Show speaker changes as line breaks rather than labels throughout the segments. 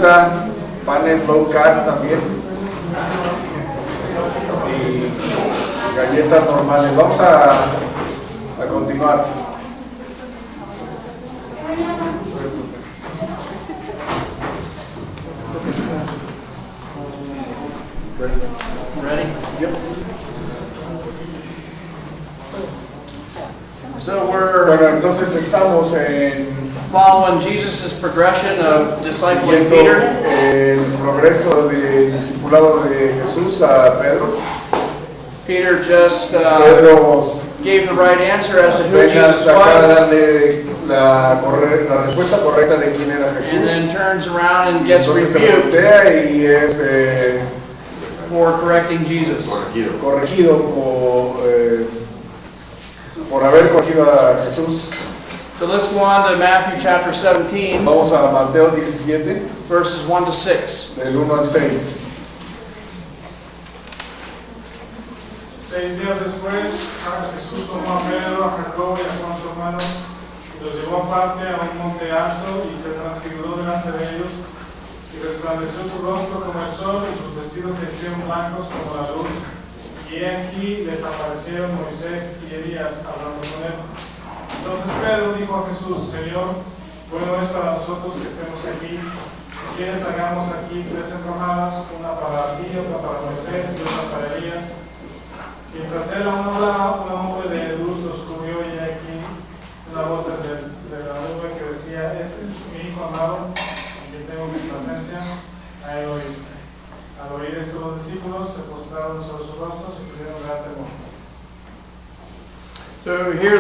gusta panes low carb también y galletas normales. Vamos a continuar.
Ready?
Yep.
So we're
Bueno, entonces estamos
following Jesus' progression of discipling
viendo
Peter.
el progreso del discipulado de Jesús a Pedro.
Peter just
Pedro
gave the right answer as to who
apenas
Jesus
acaba de
was,
darle la respuesta correcta de quién era
and
Jesús.
then turns around and gets
Entonces se
rebuked
voltea y es
for correcting Jesus.
corregido por haber corregido a Jesús.
So let's go on to Matthew chapter 17,
Vamos a Mateo 17,
verses 1 to 6.
del 1 al 6.
6 días después, Jesús tomó a Pedro, a Jacobo y a Juan su hermano, y los llevó aparte a un monte alto y se transfiguró delante de ellos, y resplandeció su rostro como el sol y sus vestidos se hicieron blancos como la luz. Y aquí les aparecieron Moisés y Elías hablando con él. Entonces Pedro dijo a Jesús: Señor, bueno es para nosotros que estemos aquí. Si quieres, hagamos aquí 3 enramadas, una para ti, otra para Moisés y otra para Elías. Mientras él aún hablaba, una nube de luz los cubrió, y aquí una voz desde la nube que decía: Este es mi hijo amado, en quien tengo mi presencia. A él oír. Al oír esto, los discípulos se postraron sobre sus rostros y tuvieron gran temor.
So here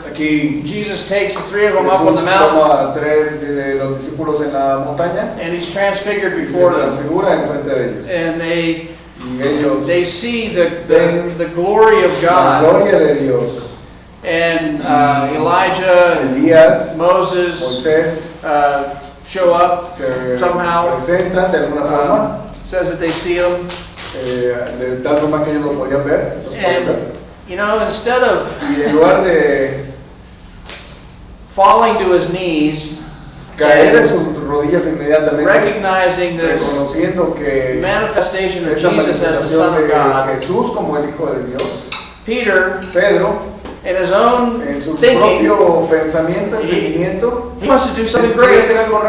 Aquí
Jesus takes the 3 of them up on the
Jesús
mountain,
toma a 3 de los discípulos en la montaña
and he's transfigured
y se
before them.
transfigura enfrente de ellos.
And
Y ellos
they see the glory of
la
God.
gloria de Dios.
And Elijah and
Elías,
Moses
Moisés
show up.
se
Somehow.
presentan de alguna forma,
Says that they see him.
de tal forma que ellos lo podían ver. Los podían ver.
And, you know, instead of
Y en lugar de
falling to his knees,
caer en sus rodillas inmediatamente,
recognizing this
reconociendo que
manifestation of
esta
Jesus as the Son
manifestación
of God,
de Jesús como el Hijo de Dios,
Peter,
Pedro,
in his own
en su
thinking,
propio pensamiento, entendimiento,
he wants to do something
quiere
great,
hacer algo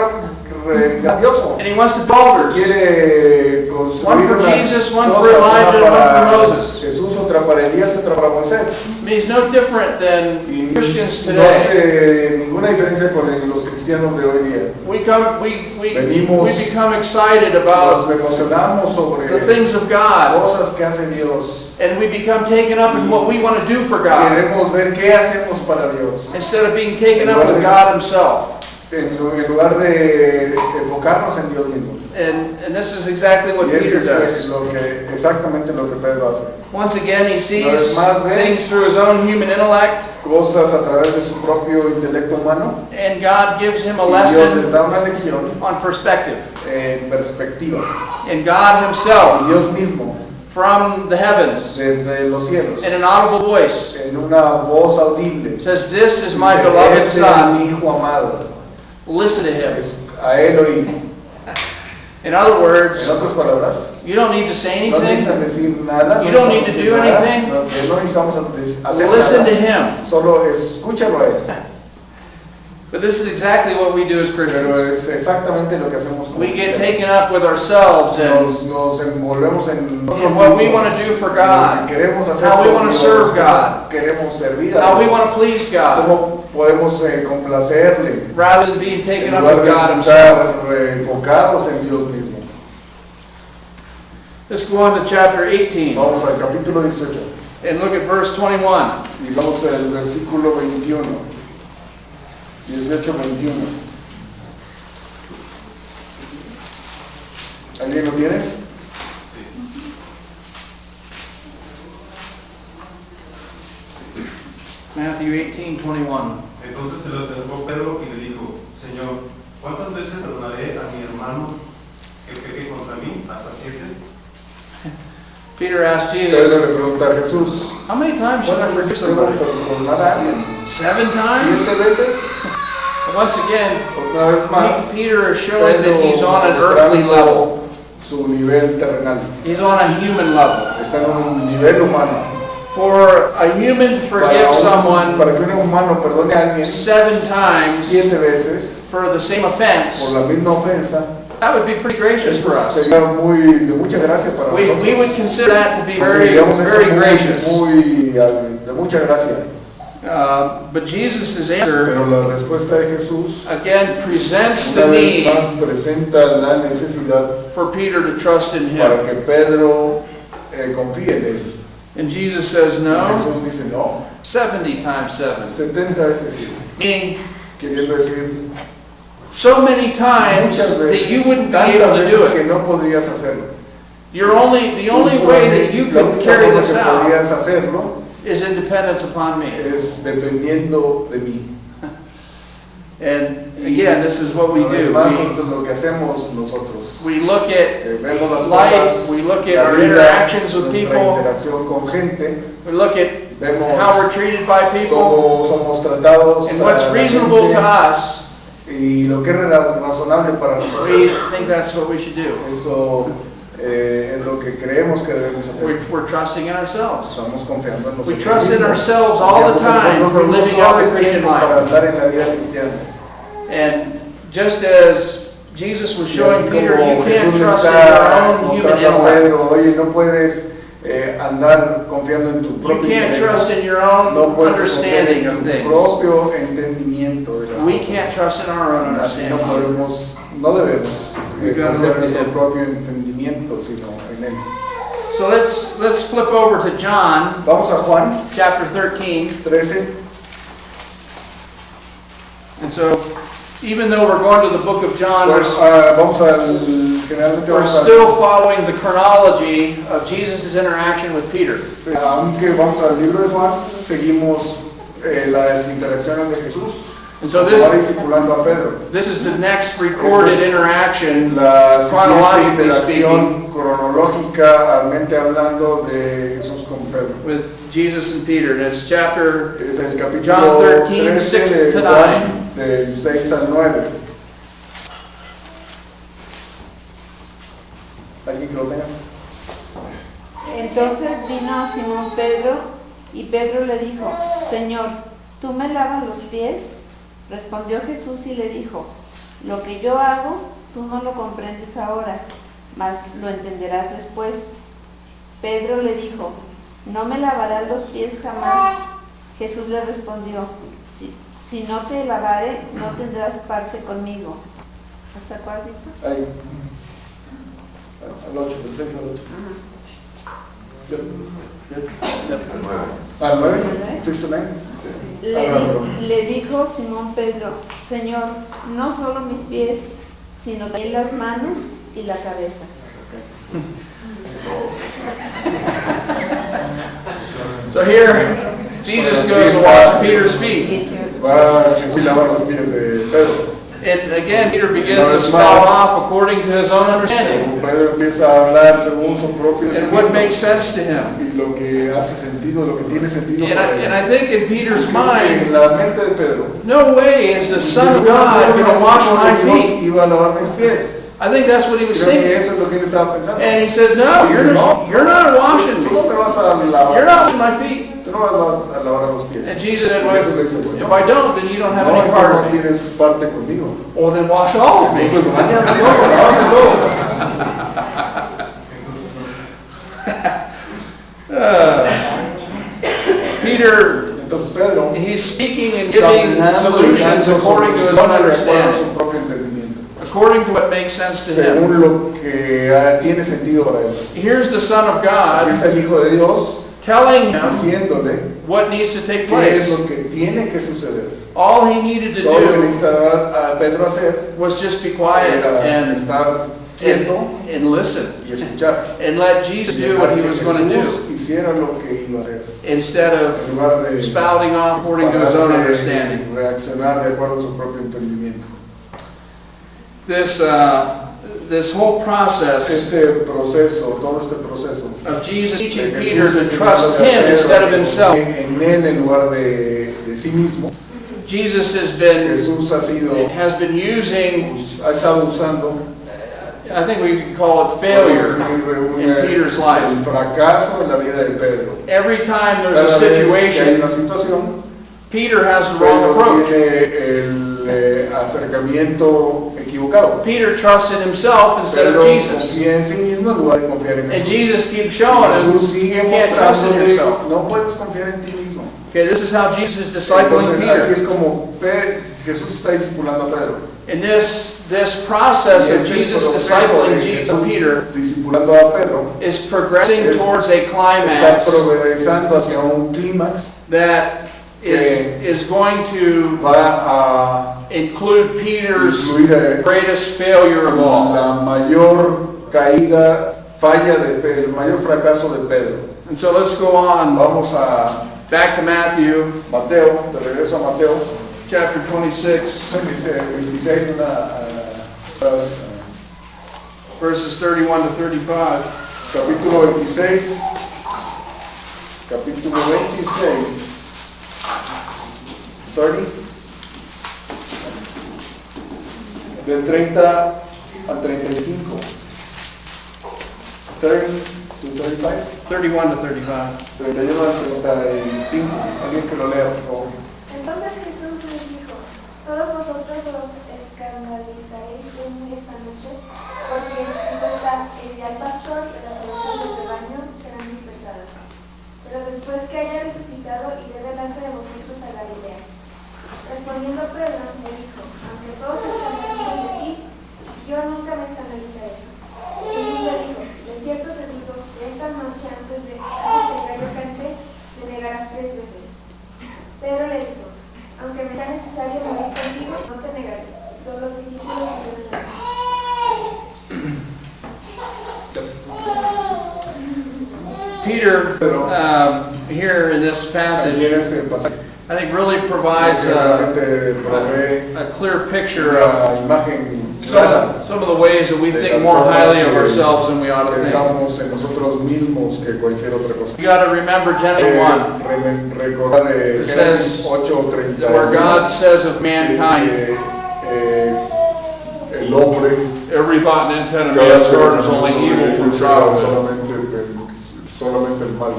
grandioso.
and he wants to boulders.
Quiere construir
One for
una
Jesus, one
choza,
for Elijah,
una
and one
para
for Moses.
Jesús, otra para Elías y otra para Moisés.
I mean, he's no different than
Y
Christians
no
today.
hace ninguna diferencia con los cristianos de hoy día.
We
Venimos,
become excited
Nos
about
emocionamos sobre
the things of God,
cosas que hace Dios.
and we become taken up in what we want to do for God,
Queremos ver qué hacemos para Dios.
instead of being taken up with God Himself.
En lugar de enfocarnos en Dios mismo.
And this is exactly what
Y
Peter
eso es
does.
exactamente lo que Pedro hace.
Once again, he sees
Una vez más, ve
things through his own human intellect,
cosas a través de su propio intelecto humano.
and God gives him a
Y Dios
lesson
les da una lección
on perspective.
en perspectiva.
And God
Y
Himself,
Dios mismo,
from the heavens,
desde los cielos,
in an audible voice,
en una voz audible,
says, "This is my
dice,
beloved
"Este es
Son.
mi hijo amado.
Listen to Him."
A él oí.
In other
En
words,
otras palabras,
you don't need to say
no
anything.
necesitan decir nada.
You
no
don't need to
necesitan
do
decir nada,
anything.
no necesitamos hacer
Listen to
nada.
Him.
Solo escúchalo a él.
But this is exactly what we do as
Pero
Christians.
es exactamente lo que hacemos como
We get
cristianos.
taken up with ourselves and
Nos envolvemos en
what we want to do for
lo
God,
que queremos hacer
how we
por
want to
Dios,
serve
cómo
God,
queremos servir a
how we
Dios,
want to please God,
cómo podemos complacerle,
rather than being
en
taken up
lugar
with
de
God Himself.
estar enfocados en Dios mismo.
Let's go on to chapter 18
Vamos al capítulo 18
and look at verse 21.
y vamos al versículo 21. 18-21. ¿Alguien lo tiene?
Matthew 18:21.
Entonces se le acercó Pedro y le dijo: Señor, ¿cuántas veces perdonaré a mi hermano que peque contra mí? ¿Hasta 7?
Peter asked
Pedro
Jesus,
le pregunta a Jesús,
how many times should I
¿cuántas
forgive
veces debo
somebody?
perdonar a alguien?
7 times?
7 veces.
Once again,
Una vez más,
Peter is showing that
Pedro
he's on an
mostrando
earthly level.
su nivel terrenal.
He's on a human level.
Está en un nivel humano.
For a human to forgive someone
Para que un humano perdone a alguien
7 times
7 veces
for the same
por
offense,
la misma ofensa,
that would be pretty gracious for us.
sería de mucha gracia para nosotros.
We would consider that to be very,
Consideramos eso
very gracious.
de mucha gracia.
But Jesus' answer,
Pero la respuesta de Jesús
again, presents
una
the
vez
need
más presenta la necesidad
for Peter to trust in
para
him.
que Pedro confíe en él.
And Jesus says, no,
Jesús dice no,
70 times 7.
70 veces sí,
Meaning,
queriendo decir
so many times
muchas
that
veces,
you wouldn't be
tantas
able to do
veces que
it.
no podrías hacerlo.
The only way that you
La
could
única
carry
forma
this
que
out
podrías hacerlo
is in dependence upon me.
es dependiendo de mí.
And again, this is what we do.
Además, esto es lo que hacemos nosotros.
We look at
Vemos las
life,
cosas,
we look at
la
our
vida,
interactions with
nuestra
people,
interacción con gente,
we look at
vemos
how we're treated by people,
cómo somos tratados
and what's
a la
reasonable
gente,
to us.
y lo que es razonable para
We
nosotros.
think that's what we should do.
Eso es lo que creemos que debemos hacer.
We're trusting in ourselves.
Estamos confiando en nosotros.
We trust in
mismos.
ourselves all the time for living out the Christian
Para
life.
andar en la vida cristiana.
And just as Jesus was
Y
showing
así
Peter,
como
you can't
Jesús
trust in
está
your own human
mostrando a
intellect.
Pedro, oye, no puedes andar confiando en tu
You
propio
can't
intelecto.
trust in your own
No puedes
understanding
confiar
of
en tu
things.
propio entendimiento de las
We
cosas.
can't trust in our own
Así no
understanding.
podemos, no debemos
We've got to
confiar
look
en
to
nuestro
Him.
propio entendimiento, sino en él.
So let's flip over to John
Vamos a Juan
chapter 13.
13.
And so even though we're going to the book of John,
Pues, vamos generalmente
we're
vamos
still following the chronology of Jesus' interaction with Peter.
aunque vamos al libro de Juan, seguimos las interacciones de Jesús.
And so
Va
this,
discipulando a Pedro.
this is the next recorded interaction,
La siguiente
chronologically
interacción cronológicamente hablando de Jesús con Pedro.
with Jesus and Peter. And it's chapter
Es el capítulo
John 13,
13
6 to
de
9.
Juan, del 6 al 9. ¿Alguien que lo tenga?
Entonces vino a Simón Pedro y Pedro le dijo, Señor, ¿tú me lavas los pies? Respondió Jesús y le dijo, lo que yo hago, tú no lo comprendes ahora, mas lo entenderás después. Pedro le dijo, no me lavarás los pies jamás. Jesús le respondió, si no te lavare, no tendrás parte conmigo. ¿Hasta cuál, Víctor?
Ahí. Al 8, del 6 al 8. ¿Al 9? ¿6 to 9?
Le dijo Simón Pedro, Señor, no solo mis pies, sino también las manos y la cabeza.
So here, Jesus goes to wash Peter's feet.
Va Jesús y lava los pies de Pedro.
And again, Peter begins to spout off according to his own understanding
Pedro empieza a hablar según su propio
and what makes sense to him.
y lo que hace sentido, lo que tiene sentido
And
para él.
I think in Peter's mind,
En la mente de Pedro,
no way is the Son of God going to wash my feet.
Iba a lavar mis pies.
I think that's what he was
Creo que
thinking.
eso es lo que él estaba pensando.
And he said, no, you're not washing
Tú
me.
no me vas a lavar.
You're not washing my feet.
Tú no me vas a lavar los pies.
And Jesus said,
Eso
well,
le dice, pues,
if I don't, then you don't have
no,
any
tú
part
no
of me.
tienes parte conmigo.
Well, then wash all of me.
Pues bañame todo, lávame todo.
Peter,
Entonces Pedro
he's speaking and
está
giving
hablando
solutions
y dando
according to his
soluciones
own
de acuerdo a
understanding,
su propio entendimiento,
according to what makes sense to him.
según lo que tiene sentido para él.
Here's the Son of
Aquí
God
está el Hijo de Dios
telling him
diciéndole
what needs to take
qué es
place.
lo que tiene que suceder.
All he needed to
Todo lo que
do
necesitaba a Pedro hacer
was just be quiet
era
and
estar quieto
listen
y escuchar.
and let Jesus do what he was going to do
Jesús hiciera lo que iba a hacer.
instead
En
of
lugar de
spouting off according to his own
pararse
understanding.
y reaccionar de acuerdo a su propio entendimiento.
This whole process
Este proceso, todo este proceso
of Jesus teaching
de
Peter
Jesús
to trust
enseñándole a
him
Pedro
instead of himself
en él en lugar de sí mismo,
Jesus has
Jesús
been using,
ha estado usando,
I think we could call it failure in Peter's
el
life.
fracaso en la vida de Pedro.
Every time there's
Cada
a
vez que hay
situation,
una situación,
Peter has the wrong
Pedro
approach.
tiene el acercamiento equivocado.
Peter trusts in himself instead of
Pedro
Jesus.
confía en sí mismo en lugar de confiar en
And
Jesús.
Jesus keeps showing him,
Jesús sigue
you can't trust in
mostrándole,
yourself.
no puedes confiar en ti mismo.
Okay, this is how Jesus is discipling
Entonces, así
Peter.
es como Jesús está discipulando a Pedro.
In this process
Y
of
este
Jesus
proceso
discipling
de Jesús
Peter
discipulando a Pedro
is progressing towards a
está
climax
progresando hacia un clímax
that is going to
va
include Peter's
a incluir
greatest failure of all.
la mayor caída, falla de Pedro, el mayor fracaso de Pedro.
And so let's go on
Vamos a
back to Matthew
Mateo, de regreso a Mateo,
chapter 26,
26,
verses 31 to 35.
capítulo 26, capítulo 26, 30, del 30 al 35. 30 to 35.
31 to 35.
31 al 35. Alguien que lo lea, por favor.
Entonces Jesús les dijo: todos vosotros os escandalizaréis de mí esta noche, porque escrito está: iré al pastor y las ovejas del rebaño serán dispersadas. Pero después que haya resucitado, iré delante de vosotros a Galilea. Respondiendo Pedro, le dijo: aunque todos se escandalicen de ti, yo nunca me escandalizaré. Jesús le dijo: de cierto te digo que esta noche antes de que el gallo cante, me negarás 3 veces. Pedro le dijo: aunque me sea necesario morir contigo, no te negaré. Todos los discípulos siguieron la
Peter, here in this passage,
También este pasaje
I think really provides
realmente provee
a clear picture of
una imagen clara.
some of the ways that we think more highly of ourselves than we ought to think.
Pensamos en nosotros mismos que cualquier otra cosa.
You got to remember Genesis 1,
Recordar
It says,
Génesis 8:30.
where God says of mankind,
el hombre,
every thought and intent of
cada
man's heart is only evil from childhood.
solamente el mal.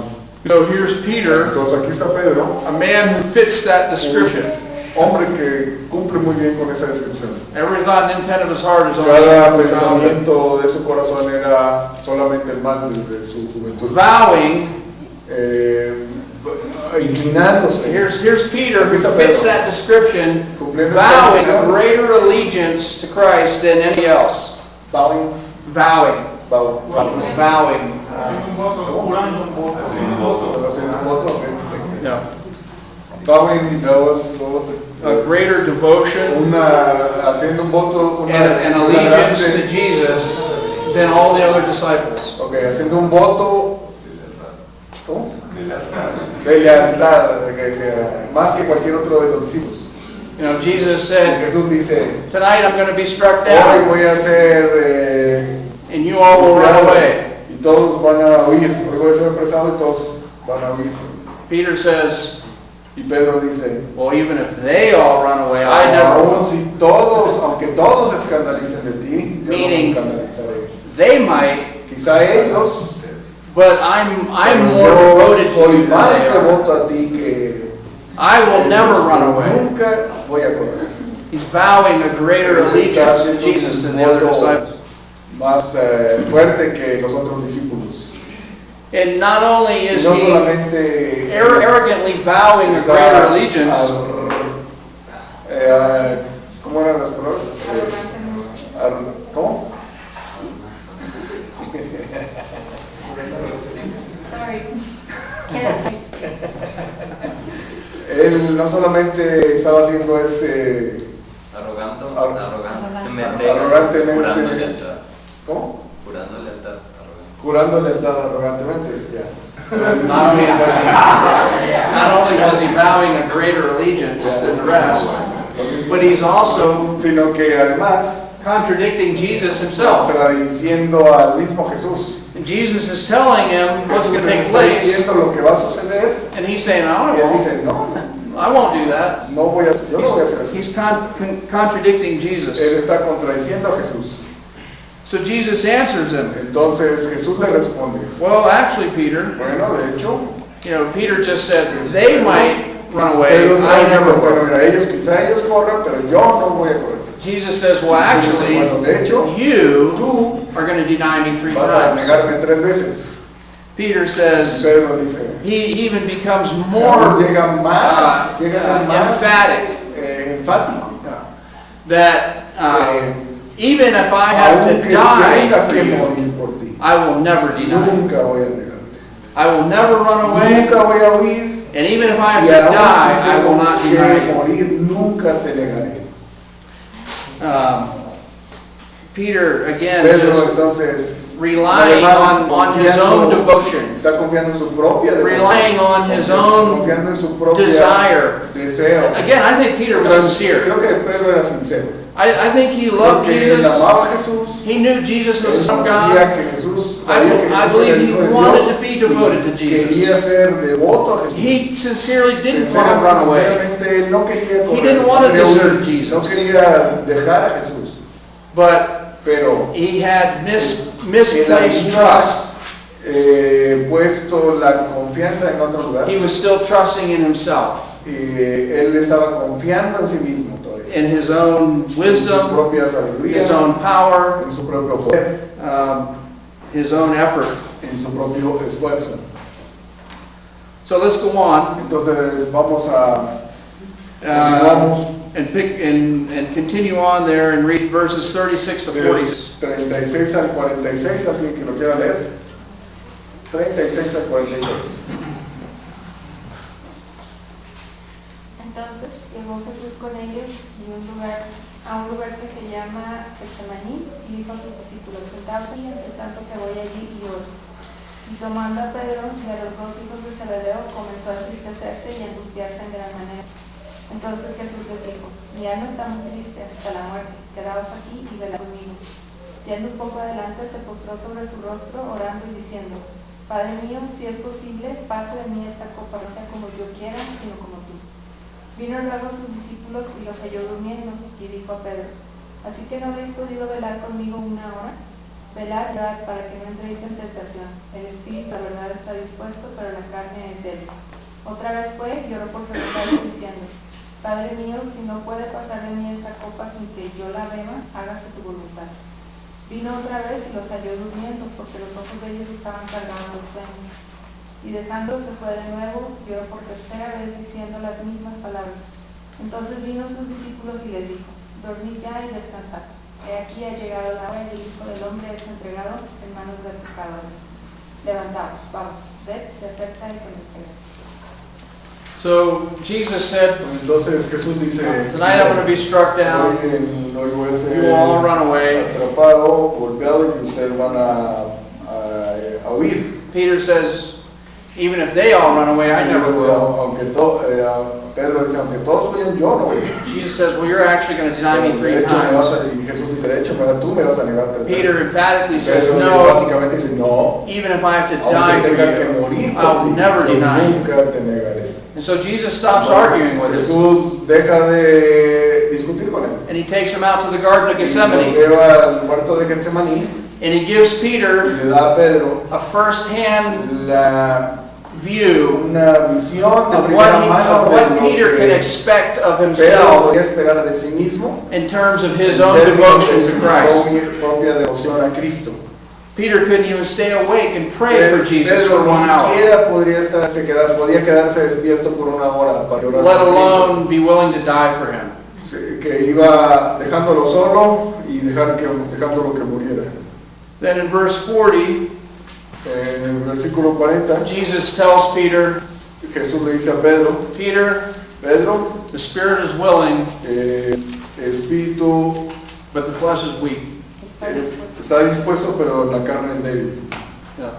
So here's Peter,
Entonces aquí está Pedro,
a man who fits that description.
hombre que cumple muy bien con esa descripción.
Every thought and intent of his heart is only
Cada
evil from childhood.
pensamiento de su corazón era solamente el mal desde su juventud.
Vowing,
Inclinándose.
here's Peter who fits that description, vowing a greater allegiance to Christ than any else.
Vowing.
Vowing.
Vowing.
Haciendo un voto, jurando un voto.
Yeah.
Vowing, that was
A greater devotion
haciendo un voto,
and allegiance to Jesus than all the other disciples.
Okay, haciendo un voto, ¿cómo? De lealtad, más que cualquier otro de los discípulos.
You know, Jesus said,
Jesús dice,
tonight I'm going to be struck
hoy
down
voy a ser
and you all will run away.
y todos van a huir. Hoy voy a ser apresado y todos van a huir.
Peter says,
Y Pedro dice,
well, even if they all run away, I never
aún
will.
si todos, aunque todos se escandalicen de ti, yo no me
Meaning-
escandalizaré.
They might,
Quizá ellos,
but I'm more
yo
devoted to
soy
you than
más
they are.
devoto a ti que
I will never run away.
Nunca voy a correr.
He's vowing a greater allegiance to Jesus than the other disciples.
Más fuerte que los otros discípulos.
And not only is
No
he
solamente
arrogantly vowing a greater allegiance,
¿cómo eran las palabras? ¿Cómo?
Sorry.
Él no solamente estaba haciendo arrogantemente. ¿Cómo? Jurando lealtad arrogantemente. Ya.
not only was he vowing a greater allegiance than the rest, but he's also
Sino que además
contradicting Jesus himself.
contradiciendo al mismo Jesús.
And Jesus is telling him what's going to take
Está
place,
diciendo lo que va a suceder
and he's saying, I
y
don't
él
know.
dice, no,
I won't do that.
yo no voy a hacer eso.
He's contradicting
Él
Jesus.
está contradiciendo a Jesús.
So Jesus answers him.
Entonces Jesús le responde,
Well, actually, Peter,
bueno, de hecho,
Peter just said they might run away.
Pedro
I
está
never
diciendo, bueno,
will.
mira, quizá ellos corran, pero yo no voy a correr.
Jesus says, well, actually,
Bueno, de hecho,
you
tú
are going to deny me 3
vas a
times.
negarme 3 veces.
Peter says,
Pedro dice,
he even becomes
Pedro
more
llega llega a ser más
emphatic
enfático.
that even if I have to
Aunque
die
tenga
for
que
you,
morir por ti,
I will never deny.
nunca voy a negarte.
I will never run away,
Nunca voy a huir.
and even if I have
Y
to
aún
die,
si
I will
tengo
not
que
deny you.
morir, nunca te negaré.
Peter, again,
Pedro
just
entonces
relying on his own devotion,
está confiando en su propia devoción,
relying on his own
confiando en su propia
desire.
deseo.
Again, I think Peter was sincere.
Creo que Pedro era sincero.
I think he loved
Porque él
Jesus.
amaba a Jesús.
He knew Jesus was
Él
the Son of
sabía
God.
que Jesús,
I
sabía que Jesús
believe
era el
he
Hijo de
wanted
Dios,
to be devoted to
y quería
Jesus.
ser devoto a Jesús.
He sincerely didn't want to run away.
Sinceramente, él no quería correr,
didn't want to
no quería
desert
huir,
Jesus.
no quería dejar a Jesús. Pero
He had
él
misplaced
había,
trust.
puesto la confianza en otro lugar.
He was still trusting in himself,
Él estaba confiando en sí mismo todavía.
in his own
En su
wisdom,
propia sabiduría,
his own power,
en su propio poder,
his own effort.
en su propio esfuerzo.
So let's go on
Entonces vamos a continuamos
and continue on there and read verses 36 to
del
46.
36 al 46, alguien que lo quiera leer. 36 al 46.
Entonces llegó Jesús con ellos a un lugar que se llama Getsemaní, y dijo a sus discípulos: sentaos aquí, entre tanto que voy allí y oro. Y tomando a Pedro y a los 2 hijos de Zebedeo, comenzó a entristecerse y a angustiarse en gran manera. Entonces Jesús les dijo: mi alma está muy triste hasta la muerte, quedaos aquí y velad conmigo. Yendo un poco adelante, se postró sobre su rostro, orando y diciendo: Padre mío, si es posible, pase de mí esta copa, no sea como yo quiera, sino como tú. Vino luego sus discípulos y los halló durmiendo, y dijo a Pedro: ¿así que no habéis podido velar conmigo 1 hora? Velad, orad, para que no entréis en tentación. El espíritu, la verdad, está dispuesto, pero la carne es débil. Otra vez fue y oró por segunda vez diciendo: Padre mío, si no puede pasar de mí esta copa sin que yo la beba, hágase tu voluntad. Vino otra vez y los halló durmiendo, porque los ojos de ellos estaban cargados de sueño. Y dejándolo se fue de nuevo y oró por tercera vez diciendo las mismas palabras. Entonces vino sus discípulos y les dijo: dormid ya y descansad. He aquí ha llegado la hora y el Hijo del Hombre es entregado en manos de pecadores. Levantaos, vamos, ved, se acerca el que me entrega.
So Jesus said,
Entonces Jesús dice,
tonight I'm going to be struck down,
hoy voy a ser
you will all run away.
atrapado, golpeado, y ustedes van a huir.
Peter says, even if they all run away, I never will.
Pedro dice, aunque todos huyan, yo no voy.
Jesus says, well, you're actually going to deny me 3
De hecho,
times.
y Jesús dice, de hecho, tú me vas a negar 3 veces.
Peter emphatically says,
Pedro
no,
enfáticamente dice, no,
even if I have to die
aunque
for
tenga que
you,
morir
I
por
will
ti,
never
yo
deny you.
nunca te negaré.
And so Jesus stops arguing with him,
Jesús deja de discutir con él.
and he takes him out to the Garden of
Lo
Gethsemane,
lleva al cuarto de Getsemaní
and he gives
y
Peter
le da a Pedro
a first-hand
la
view
una visión de
of
primera mano de
what
lo
Peter can
que
expect of
Pedro
himself
podía esperar de sí mismo
in terms of his
en
own
términos
devotion
de
to
su
Christ.
propia devoción a Cristo.
Peter couldn't even stay awake and pray for Jesus
Pedro
for
ni
1 hour,
siquiera podía quedarse despierto por 1 hora para orar
let
por
alone be willing to die for him.
Cristo, que iba dejándolo solo y dejándolo que muriera.
Then in verse 40,
En el versículo 40,
Jesus tells Peter,
Jesús le dice a Pedro,
Peter,
Pedro,
the spirit is willing,
el espíritu
but the flesh is weak.
está dispuesto, pero la carne es débil.
Yeah.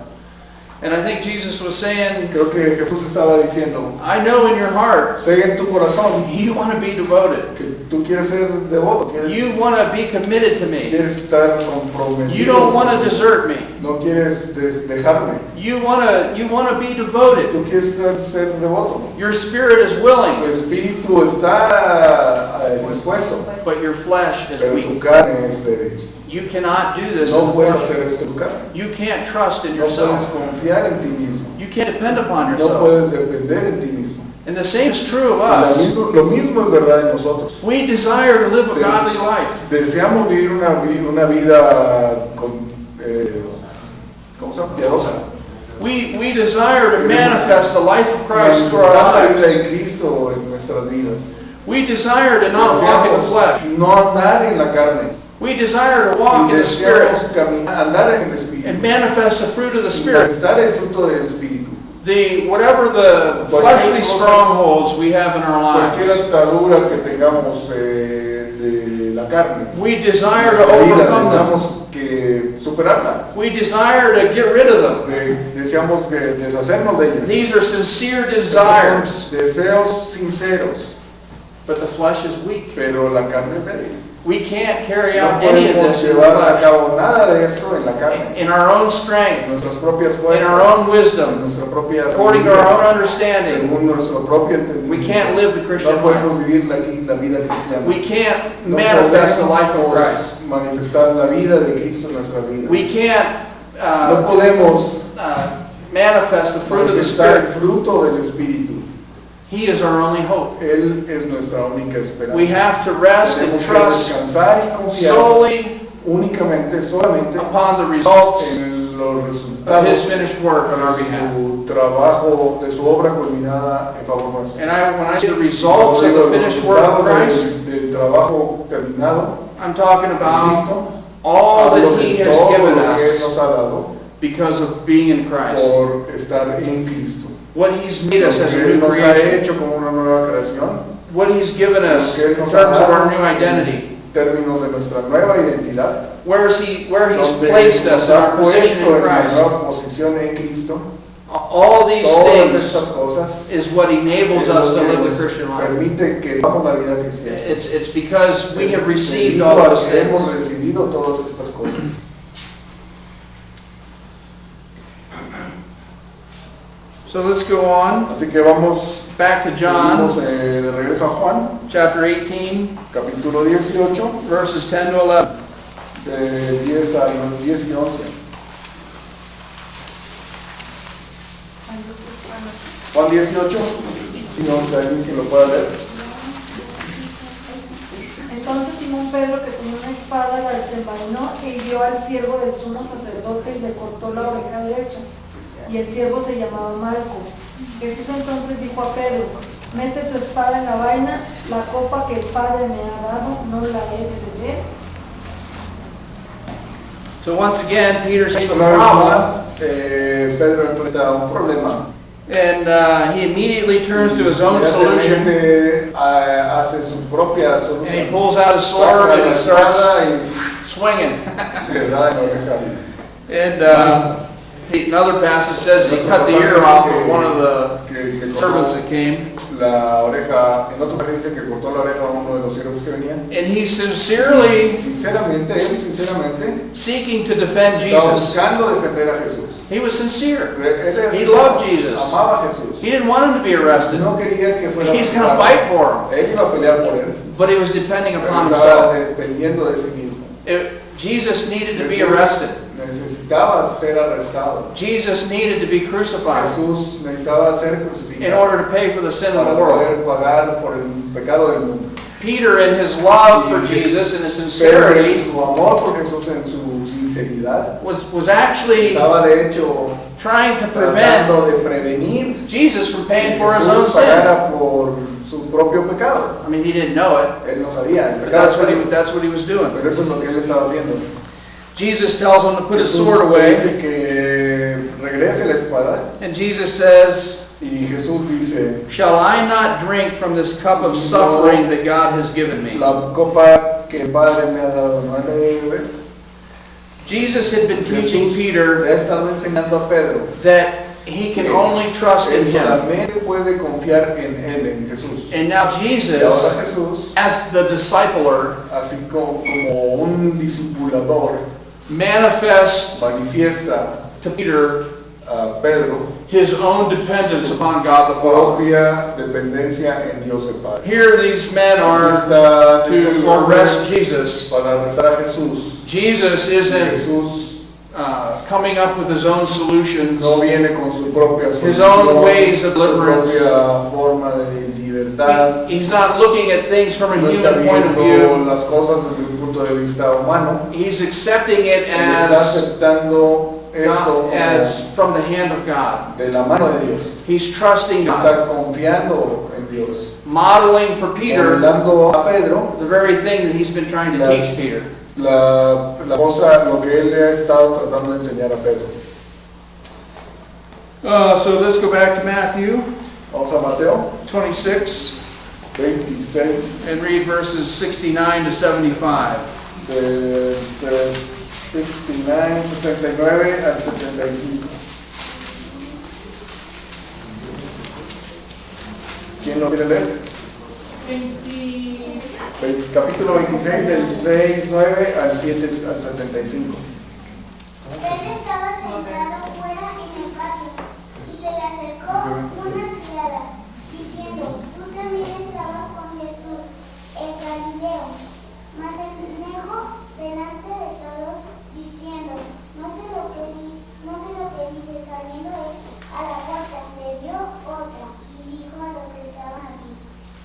And I think Jesus was saying,
Creo que Jesús estaba diciendo,
I know in your heart
sé en tu corazón
you want to be devoted.
que Tú quieres ser devoto,
You want to be committed to me.
quieres estar comprometido.
You don't want to desert me.
No quieres dejarme.
You want to be devoted.
Tú quieres ser devoto.
Your spirit is
Tu
willing,
espíritu está dispuesto,
but your flesh is
pero tu
weak.
carne es débil.
You cannot do this.
No puedes hacer esto en tu carne.
You can't trust in
No puedes
yourself.
confiar en ti mismo.
You can't depend upon
No
yourself.
puedes depender en ti mismo.
And the same is true of
Lo
us.
mismo es verdad en nosotros.
We desire to live a godly life.
Deseamos vivir una vida ¿cómo se llama? Piadosa.
We desire to manifest the life of Christ through our
Manifestar la vida
lives.
de Cristo en nuestras vidas.
We desire to not walk in the flesh.
No andar en la carne.
We desire to walk
Y
in the Spirit
deseamos andar en el Espíritu.
and manifest the fruit of the Spirit.
Manifestar el fruto del Espíritu.
Whatever the fleshly strongholds we have in our
Cualquier
lives,
atadura que tengamos de la carne.
we desire to
Nuestra vida,
overcome them.
deseamos que superarla.
We desire to get rid of them.
Deseamos que deshacernos de ella.
These are sincere desires,
Deseos sinceros,
but the flesh is weak.
pero la carne es débil.
We can't carry
No
out any of
podemos
this in the
llevar a
flesh,
cabo nada de esto en la carne.
in our own strength,
Nuestras propias
in
fuerzas,
our own
en
wisdom,
nuestra propia
according to our own understanding.
según nuestro propio entendimiento.
We can't live the Christian
No podemos
life.
vivir la vida cristiana.
We can't
No
manifest the life of
podemos
Christ.
manifestar la vida de Cristo en nuestras vidas.
We can't
No podemos
manifest the fruit of the
manifestar el
Spirit.
fruto del Espíritu.
He is our only hope.
Él es nuestra única esperanza.
We have to rest and
Tenemos que
trust
descansar y confiar
solely
solamente
upon the results
en los
of
resultados
His finished work on our
de
behalf.
su trabajo, de su obra culminada en favor nuestro.
And when I say the results of the finished work of Christ,
del trabajo terminado
I'm talking
de
about
Cristo,
all
hablo
that
de
He has
todo
given
lo que Él
us
nos ha dado
because of being in Christ.
por estar en Cristo.
What He's made
Lo
us as
que
a
Él
new
nos ha
creation.
hecho como una nueva creación,
What He's given us
lo que
in
Él nos
terms
ha
of our
dado
new identity.
en términos de nuestra nueva identidad,
Where He's
donde
placed us
nos
in
ha
our position
puesto
in
en la
Christ.
nueva posición en Cristo.
All these
Todas
things
estas cosas
is what enables
es lo
us to
que
live
nos
the Christian life.
permite que vivamos la vida cristiana.
It's because we have received
Debido
all
a
those
que hemos
things.
recibido todas estas cosas.
So let's go on
Así que vamos,
back to John,
seguimos, de regreso a Juan,
chapter 18,
capítulo 18,
verses 10 to 11.
de 10 a 10 y 11. Juan 18 y 11, alguien que lo pueda leer.
Entonces Simón Pedro, que tenía una espada, la desenvainó e hirió al siervo del sumo sacerdote y le cortó la oreja derecha. Y el siervo se llamaba Malco. Jesús entonces dijo a Pedro: mete tu espada en la vaina, la copa que el Padre me ha dado, no la he de beber.
So once again, Peter sees the
Una vez
problem,
más, Pedro enfrenta un problema.
and he immediately turns to his own solution,
Inmediatamente, hace su propia
and he
solución.
pulls out his sword
Saca
and
la
he starts
espada
swinging.
y le da en la oreja.
And another passage says he cut the ear off of one of the
Que
servants
cortó
that came,
la oreja, en otro pasaje dice que cortó la oreja a uno de los siervos que venían.
and he sincerely
Sinceramente,
seeking to defend
estaba
Jesus.
buscando defender a Jesús.
He was sincere.
Él
He loved Jesus.
amaba a Jesús.
He didn't want him to be arrested.
No quería que fuera
He's going to
juzgado.
fight for him,
Él iba a pelear por él,
but he was depending
pero
upon
estaba
himself.
dependiendo de sí mismo.
Jesus needed to be arrested.
Necesitaba ser arrestado.
Jesus needed to be crucified
Jesús necesitaba ser
in
crucificado
order to pay for the sin of
para
the world.
poder pagar por el pecado del mundo.
Peter, in his love for Jesus and his
Pero
sincerity,
su amor por Jesús, en su sinceridad,
was actually
estaba de hecho
trying to prevent
tratando de prevenir
Jesus from
que
paying for his own
Jesús
sin.
pagara por su propio pecado.
I mean, he didn't know it,
Él no sabía, el
but
pecado
that's what
estaba-
that's what he was doing.
pero eso es lo que él estaba haciendo.
Jesus tells him to put his
Jesús
sword
le
away,
dice que regrese la espada
and Jesus says,
y Jesús dice,
"Shall I not drink from this cup of suffering that God has given me?"
la copa que el Padre me ha dado, ¿no le de beber?
Jesus had been teaching
Jesús
Peter
le ha estado enseñando a Pedro
that he can only trust in
Él
him.
solamente puede confiar en Él, en Jesús.
And now
Y ahora
Jesus,
Jesús,
as the discipler,
así como un discipulador,
manifests
manifiesta
to Peter
a Pedro
his own dependence upon God the Father.
propia dependencia en Dios el Padre.
Here these men
Aquí
are
está estos
to
hombres
arrest Jesus.
para arrestar a Jesús.
Jesus isn't
Jesús
coming up with his own solutions.
no viene con su propia
His
solución,
own ways of
su
deliverance.
propia forma de libertad.
He's not looking at things from a
No está
human point of
viendo
view.
las cosas desde un punto de vista humano.
He's accepting it
Él está
as,
aceptando esto
as from the hand of God.
de la mano de Dios.
He's trusting God,
Está confiando en Dios.
modeling for Peter
Modelando a Pedro
the very thing that he's been trying to teach Peter.
la cosa, lo que él le ha estado tratando de enseñar a Pedro.
So let's go back to Matthew
Vamos a Mateo
26
26,
and read verses 69 to 75.
del 69, 69 al 75. ¿Quién lo quiere leer? Capítulo 26 del 6, 9 al 7 al 75.
Pedro estaba sentado fuera en el patio y se le acercó una criada, diciendo, tú también estabas con Jesús, el Galileo. Mas él negó delante de todos, diciendo, no sé lo que dice. Saliendo él a la puerta, le dio otra y dijo a los que estaban allí,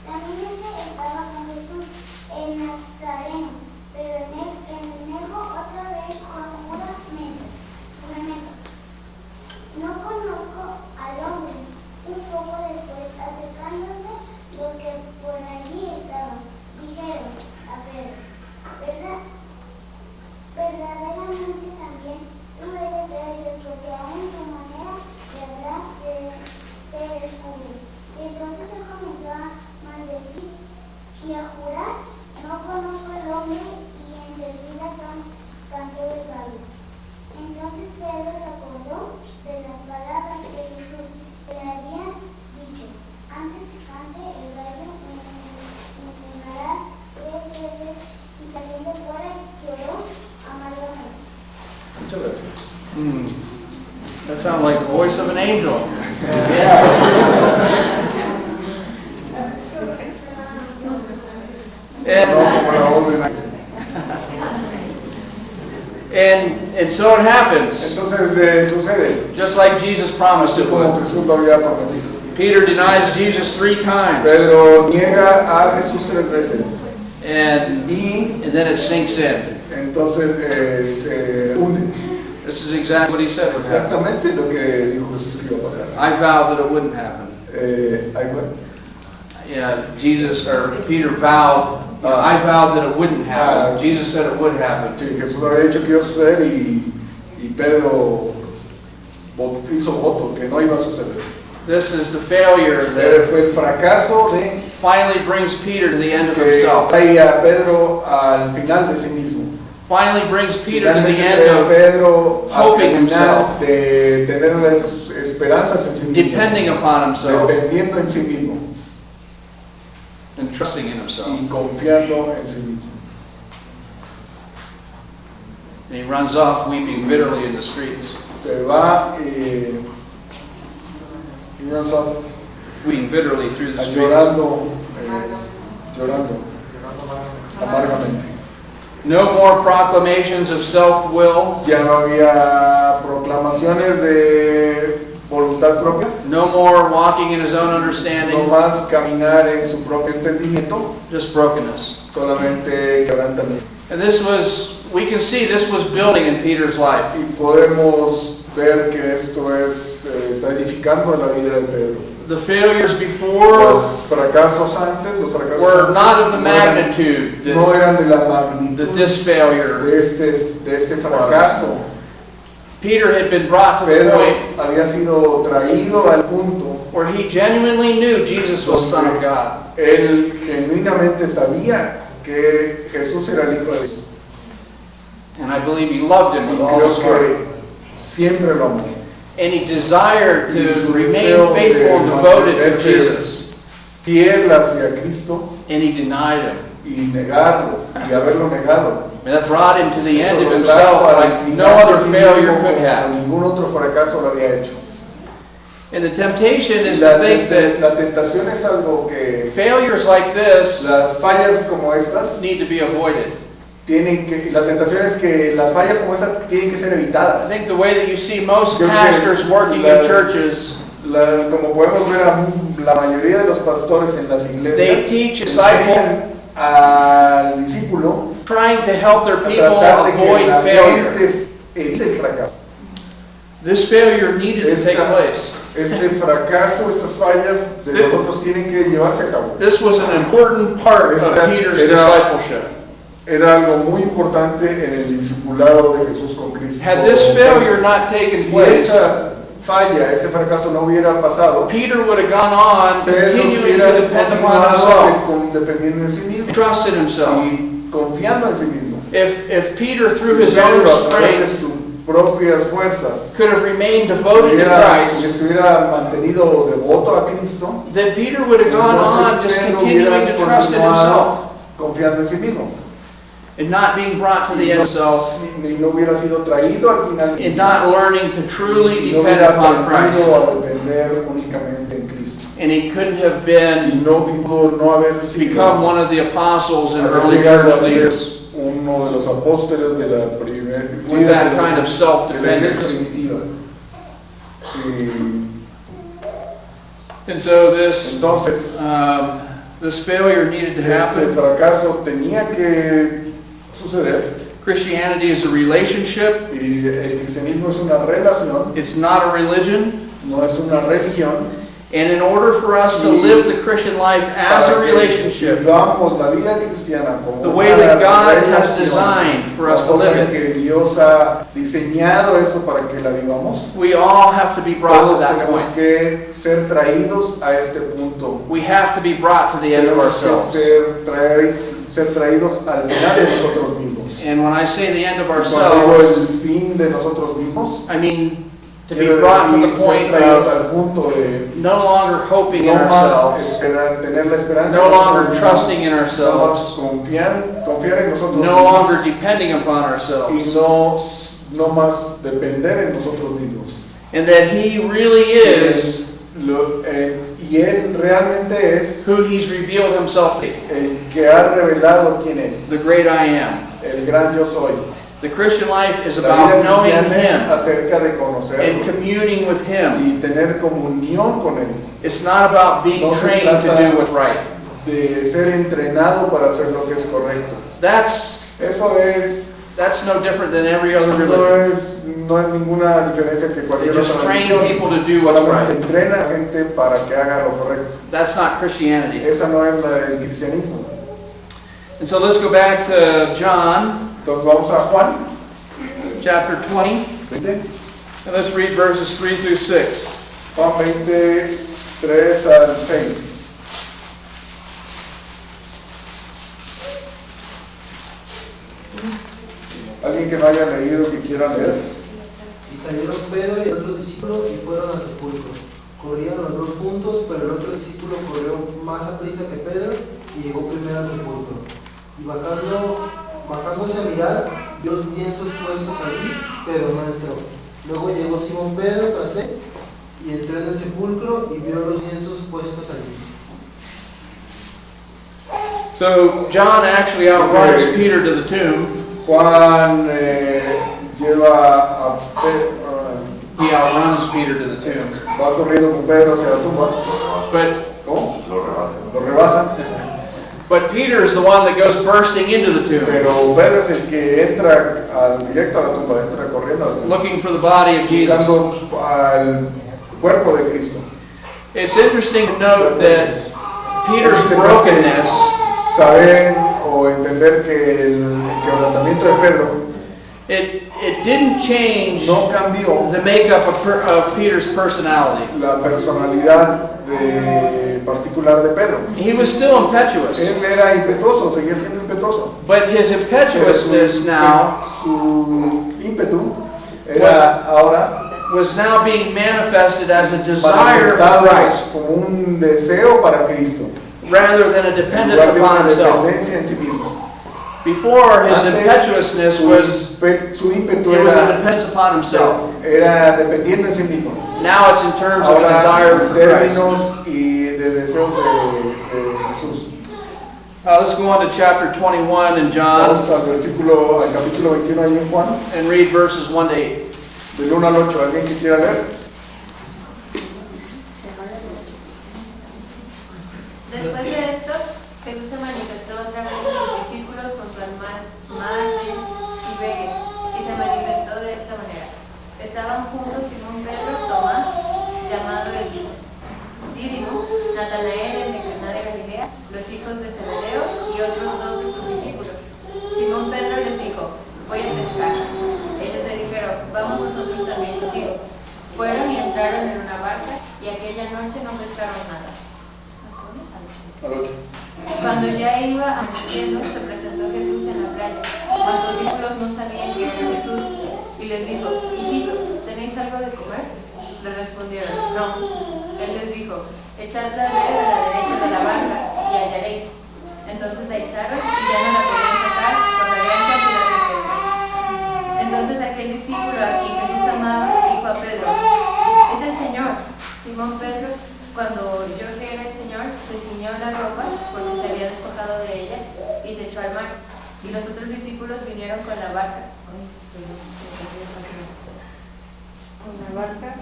también estaba con Jesús, el Nazareno. Pero el negó otra vez con juramento. No conozco al hombre. Un poco después, acercándose los que por allí estaban, dijeron a Pedro, verdaderamente también tú eres de ellos, porque aún tu manera de hablar te descubre. Entonces él comenzó a maldecir y a jurar, no conozco al hombre, y enseguida cantó el gallo. Entonces Pedro se acordó de las palabras que Jesús le había dicho, antes que cante el gallo me negarás 3 veces, y saliendo fuera lloró amargamente.
Muchas gracias.
That sounds like the voice of an angel.
No como la voz de una-
And so it happens,
Entonces sucede
just like Jesus promised it
como
would.
Jesús lo había prometido.
Peter denies Jesus 3 times,
Pedro niega a Jesús 3 veces
and then it sinks in.
entonces se hunde.
This is exactly what he said would happen.
Exactamente lo que dijo Jesús que iba a pasar.
I vowed that it wouldn't happen.
Ahí va.
Yeah, Jesus or Peter vowed. I vowed that it wouldn't happen. Jesus said it would happen.
Que Jesús había dicho que iba a suceder y Pedro hizo voto que no iba a suceder.
This is the failure
Pero
that
fue el fracaso de
finally brings Peter to the end of
que
himself.
trae a Pedro al final de sí mismo.
Finally brings Peter to the
Finalmente
end
trae a
of
Pedro
hoping
al final
himself,
de tener las esperanzas en sí mismo,
depending upon himself,
dependiendo en sí mismo
and trusting in himself.
y confiando en sí mismo.
And he runs off weeping bitterly in the streets,
Se va y runs off
weeping bitterly through the streets.
llorando amargamente.
No more proclamations of self-will,
Ya no había proclamaciones de voluntad propia,
no more walking in his own
no
understanding,
más caminar en su propio entendimiento,
just brokenness.
solamente quebrantamiento.
And we can see this was building in Peter's life.
Y podemos ver que esto está edificando la vida de Pedro.
The failures before
Los fracasos antes, los fracasos
were not of the
no eran-
magnitude
no
that,
eran de la magnitud
that this failure.
de este fracaso.
Peter had been brought to the
Pedro
point
había sido traído al punto
where he genuinely knew Jesus was the Son of God.
él genuinamente sabía que Jesús era el Hijo de Dios.
And I believe he loved him
Y
with all
creo
his heart.
que siempre lo amó.
And he desired
Y su
to remain
deseo
faithful
de
and devoted to
mantenerse
Jesus.
fiel hacia Cristo
And he denied him.
y negarlo, y haberlo negado.
And that brought him to the end of
Eso lo
himself
trajo al
like
final
no
de
other
sí
failure
mismo
could
como
have.
ningún otro fracaso lo había hecho.
And the temptation is
La,
to think that
la tentación es algo que
failures like this
las fallas como estas
need to be avoided.
tienen que, la tentación es que las fallas como estas tienen que ser
I
evitadas.
think the way that you see most
Yo creo que
pastors working in
las-
churches,
Como podemos ver a la mayoría de los pastores en las
they
iglesias
teach a disciple
enseñan al discípulo
trying to help their
a
people
tratar de que
avoid
la
failure.
gente evite el fracaso.
This failure needed to take place.
Este fracaso, estas fallas de nosotros tienen que llevarse a cabo.
This was an important part of
Esta
Peter's
era-
discipleship.
Era algo muy importante en el discipulado de Jesús con Cristo.
Had this failure not taken
Si
place,
esta falla, este fracaso no hubiera pasado,
Peter would have gone on
Pedro
continuing
hubiera
to depend upon
continuado
himself,
dependiendo en sí mismo
trust in himself.
y confiando en sí mismo.
If Peter, through
Si
his own
Pedro, a través de
strength,
sus propias fuerzas,
could have remained devoted to Christ,
estuviera mantenido devoto a Cristo,
then Peter would have gone on just
Pedro
continuing
hubiera
to trust in
continuado
himself
confiando en sí mismo.
and not being brought to the end of himself
Y no hubiera sido traído al final
and not learning to truly
no
depend
hubiera
upon Christ.
aprendido a depender únicamente en Cristo.
And he couldn't have
Y
been
no pudo no haber sido
become one of the apostles and
haber
early
llegado
church
a ser
leaders
uno de los apóstoles de la primera
with that kind of
de la iglesia
self-dependence.
primitiva. Sí.
And so this
Entonces,
this failure needed to
este
happen.
fracaso tenía que suceder
Christianity is a relationship.
y el cristianismo es una relación,
It's not a religion.
no es una religión.
And in order for us to live the Christian life as a
Para que
relationship,
vivamos la vida cristiana como
the
una
way that God has
relación,
designed for us
la
to
forma
live
en
it,
que Dios ha diseñado eso para que la vivamos.
we all have to be brought to
Todos
that
tenemos
point.
que ser traídos a este punto.
We have to be brought to the end of
Tenemos
ourselves.
que ser traídos al final de nosotros mismos.
And when I say the end of
Y cuando digo
ourselves,
el fin de nosotros mismos,
I mean to be
quiero
brought to the
decir ser
point
traídos
of
al punto de
no longer hoping in
no más
ourselves,
tener la esperanza,
no
en
longer
nosotros
trusting in
mismos, no
ourselves,
más confiar en nosotros
no
mismos
longer depending upon
y
ourselves,
no más depender en nosotros mismos.
and that He really is
Y Él realmente es
who He's revealed Himself to be,
el que ha revelado quién es,
the great I am.
el gran yo soy.
The Christian life is
La
about
vida
knowing
cristiana es
Him
acerca de
and
conocerlo
communing with Him.
y tener comunión con Él,
It's not about being
No se
trained to
trata-
do what's right.
de ser entrenado para hacer lo que es correcto. Eso
That's no different than every other
no
religion.
no es ninguna diferencia que
They
cualquier
just
otra
train
religión.
people to do what's
Solamente
right.
entrena a gente para que haga lo correcto.
That's not Christianity.
Esa no es el cristianismo.
And so let's go back to John
Entonces vamos a Juan
chapter 20,
20.
and let's read verses 3 through 6.
Juan 23 al 6. Alguien que no haya leído, que quiera leer.
Y salieron Pedro y el otro discípulo y fueron al sepulcro. Corrían los dos juntos, pero el otro discípulo corrió más aprisa que Pedro y llegó primero al sepulcro. Y bajándose a mirar, vio los lienzos puestos allí, pero no entró. Luego llegó Simón Pedro tras él y entró en el sepulcro y vio los lienzos puestos allí.
So John actually outruns Peter to the tomb.
Juan lleva a
He outruns Peter to the tomb.
va corriendo con Pedro hacia la tumba.
But,
¿Cómo? Lo rebasa.
but Peter is the one that goes bursting into the tomb,
Pero Pedro es el que entra directo a la tumba, entra corriendo a la tumba,
looking for the body of Jesus.
buscando al cuerpo de Cristo.
It's interesting to note that Peter's
Es interesante
brokenness
saber o entender que el quebrantamiento de Pedro
it didn't change
no cambió
the makeup of Peter's personality.
la personalidad particular de Pedro.
He was still impetuous,
Él era impetuoso, seguía siendo impetuoso.
but his impetuousness now
Su ímpetu era ahora
was now being manifested as a desire for
manifestado
Christ,
como un deseo para Cristo,
rather than a
en
dependence
lugar de
upon
una
himself.
dependencia en sí mismo.
Before, his
Antes,
impetuousness was,
su ímpetu
it was a
era,
dependence upon himself.
era dependiente en sí mismo.
Now it's in terms of a
Ahora,
desire
en
for Christ.
términos y de deseos de Jesús.
Let's go on to chapter 21 in John
Vamos al capítulo 21 ahí en Juan,
and read verses 1 to 8.
del 1 al 8. ¿Alguien que quiera leer?
Después de esto, Jesús se manifestó otra vez a sus discípulos junto al mar de Tiberias, y se manifestó de esta manera. Estaban juntos Simón Pedro, Tomás, llamado el Dídimo, Natanael, el de Caná de Galilea, los hijos de Zebedeo y otros dos de sus discípulos. Simón Pedro les dijo: voy a pescar. Ellos le dijeron: vamos nosotros también contigo. Fueron y entraron en una barca, y aquella noche no pescaron nada.
Al 8.
Cuando ya iba amaneciendo, se presentó Jesús en la playa, mas los discípulos no sabían que era Jesús, y les dijo: hijitos, ¿tenéis algo de comer? Le respondieron: no. Él les dijo: echad la red a la derecha de la barca, y hallaréis. Entonces la echaron, y ya no la podían sacar por la gran cantidad de peces. Entonces aquel discípulo a quien Jesús amaba dijo a Pedro: es el Señor. Simón Pedro, cuando oyó que era el Señor, se ciñó la ropa, porque se había despojado de ella, y se echó al mar. Y los otros discípulos vinieron con la barca. Con la barca.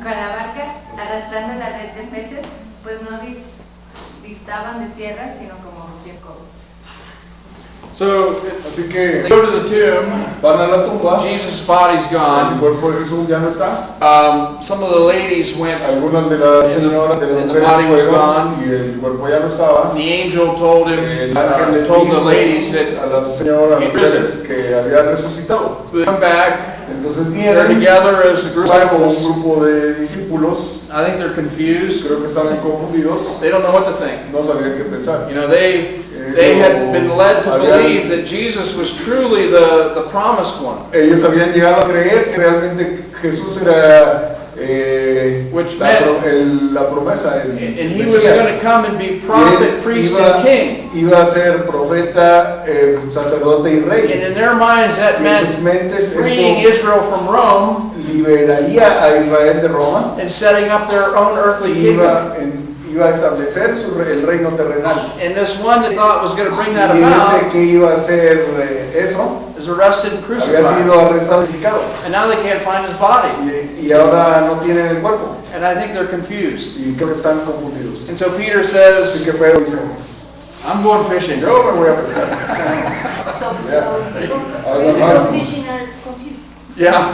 Con la barca, arrastrando la red de peces, pues no distaban de tierra, sino como 100 codos.
So,
Así que
they go to the tomb.
van a la tumba,
Jesus' body's
el
gone.
cuerpo de Jesús ya no está.
Some of the ladies went.
Algunas de las señoras de las
And the
mujeres
body was
fueron
gone.
y el cuerpo ya no estaba.
The angel told him,
El ángel les
told the
dijo
ladies that
a las señoras
he
mujeres que había resucitado.
they come back.
Entonces
They're
vienen
together as the
como un
disciples.
grupo de discípulos,
I think they're confused.
creo que estaban confundidos,
They don't know what to think.
no sabían qué pensar.
You know, they had been led to believe that Jesus was truly the promised one.
Ellos habían llegado a creer que realmente Jesús era
Which
la promesa, el
And he was
Mesías.
going to come and be prophet, priest,
iba,
and king.
iba a ser profeta, sacerdote y
And
rey.
in their minds, that
Y en sus
meant
mentes
freeing
eso
Israel from Rome
liberaría a Israel de Roma.
and setting up their own earthly kingdom.
Iba a establecer el reino terrenal.
And this one they thought was going to bring that
Y ese
about
que iba a hacer eso
is arrested and
había
crucified.
sido arrestado y crucificado.
And now they can't find his body.
Y ahora no tienen el cuerpo.
And I think they're confused.
Y creo que están confundidos.
And so Peter
Así
says,
que Pedro dice,
I'm going fishing.
yo me voy a pescar.
So people
Algo
fishing are confused.
Yeah.